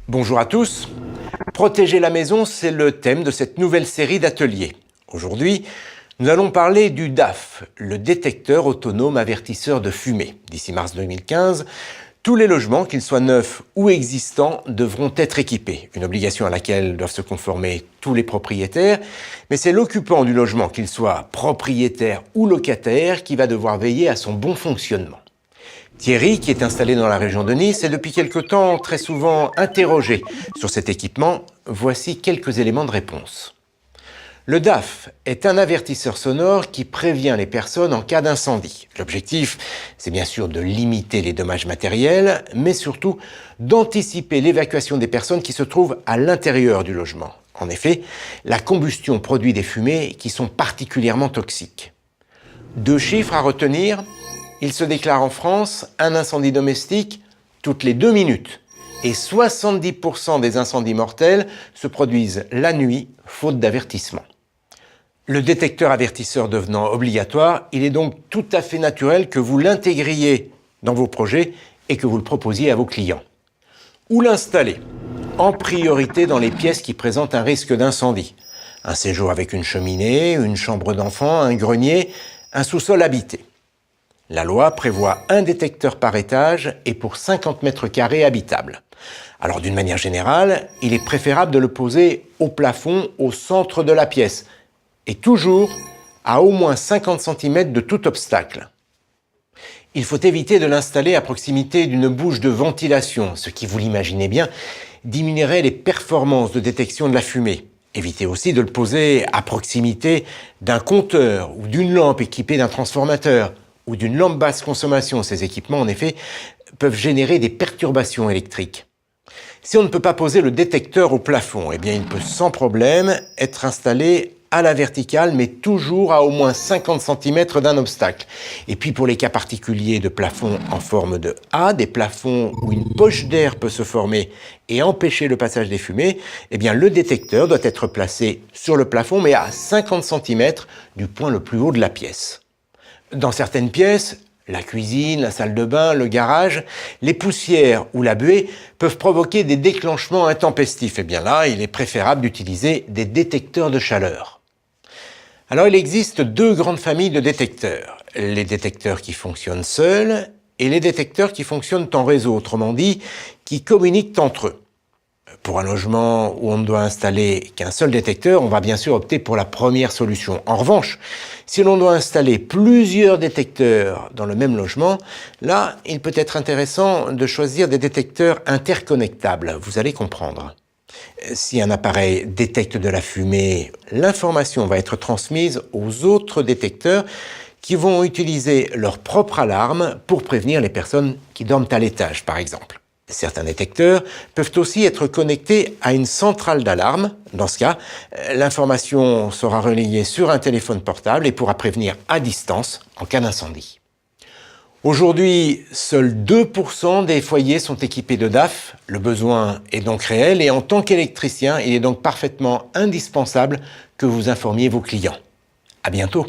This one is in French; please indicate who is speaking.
Speaker 1: Bonjour à tous. Protéger la maison, c'est le thème de cette nouvelle série d'ateliers. Aujourd'hui, nous allons parler du DAF, le détecteur autonome avertisseur de fumée. D'ici mars 2015, tous les logements, qu'ils soient neufs ou existants, devront être équipés. Une obligation à laquelle doivent se conformer tous les propriétaires, mais c'est l'occupant du logement, qu'il soit propriétaire ou locataire, qui va devoir veiller à son bon fonctionnement. Thierry, qui est installé dans la région de Nice, est depuis quelque temps très souvent interrogé sur cet équipement. Voici quelques éléments de réponse. Le DAF est un avertisseur sonore qui prévient les personnes en cas d'incendie. L'objectif, c'est bien sûr de limiter les dommages matériels, mais surtout d'anticiper l'évacuation des personnes qui se trouvent à l'intérieur du logement. En effet, la combustion produit des fumées qui sont particulièrement toxiques. 2 chiffres à retenir. Il se déclare en France un incendie domestique toutes les 2 minutes et 70% des incendies mortels se produisent la nuit, faute d'avertissement. Le détecteur avertisseur devenant obligatoire, il est donc tout à fait naturel que vous l'intégriez dans vos projets et que vous le proposiez à vos clients. Où l'installer? En priorité dans les pièces qui présentent un risque d'incendie. Un séjour avec une cheminée, une chambre d'enfant, un grenier, un sous-sol habité. La loi prévoit un détecteur par étage et pour 50 mètres carrés habitables. Alors d'une manière générale, il est préférable de le poser au plafond, au centre de la pièce, et toujours à au moins 50 cm de tout obstacle. Il faut éviter de l'installer à proximité d'une bouche de ventilation, ce qui, vous l'imaginez bien, diminuerait les performances de détection de la fumée. Évitez aussi de le poser à proximité d'un compteur ou d'une lampe équipée d'un transformateur, ou d'une lampe basse consommation. Ces équipements, en effet, peuvent générer des perturbations électriques. Si on ne peut pas poser le détecteur au plafond, eh bien, il peut sans problème être installé à la verticale, mais toujours à au moins 50 cm d'un obstacle. Et puis, pour les cas particuliers de plafond en forme de A, des plafonds où une poche d'air peut se former et empêcher le passage des fumées, eh bien, le détecteur doit être placé sur le plafond, mais à 50 cm du point le plus haut de la pièce. Dans certaines pièces, la cuisine, la salle de bain, le garage, les poussières ou la buée peuvent provoquer des déclenchements intempestifs. Et bien là, il est préférable d'utiliser des détecteurs de chaleur. Alors, il existe 2 grandes familles de détecteurs. Les détecteurs qui fonctionnent seuls et les détecteurs qui fonctionnent en réseau, autrement dit, qui communiquent entre eux. Pour un logement où on ne doit installer qu'un seul détecteur, on va bien sûr opter pour la première solution. En revanche, si l'on doit installer plusieurs détecteurs dans le même logement, là, il peut être intéressant de choisir des détecteurs interconnectables. Vous allez comprendre. Si un appareil détecte de la fumée, l'information va être transmise aux autres détecteurs qui vont utiliser leur propre alarme pour prévenir les personnes qui dorment à l'étage, par exemple. Certains détecteurs peuvent aussi être connectés à une centrale d'alarme. Dans ce cas, l'information sera relayée sur un téléphone portable et pourra prévenir à distance en cas d'incendie. Aujourd'hui, seuls 2% des foyers sont équipés de DAF. Le besoin est donc réel et en tant qu'électricien, il est donc parfaitement indispensable que vous informiez vos clients. À bientôt.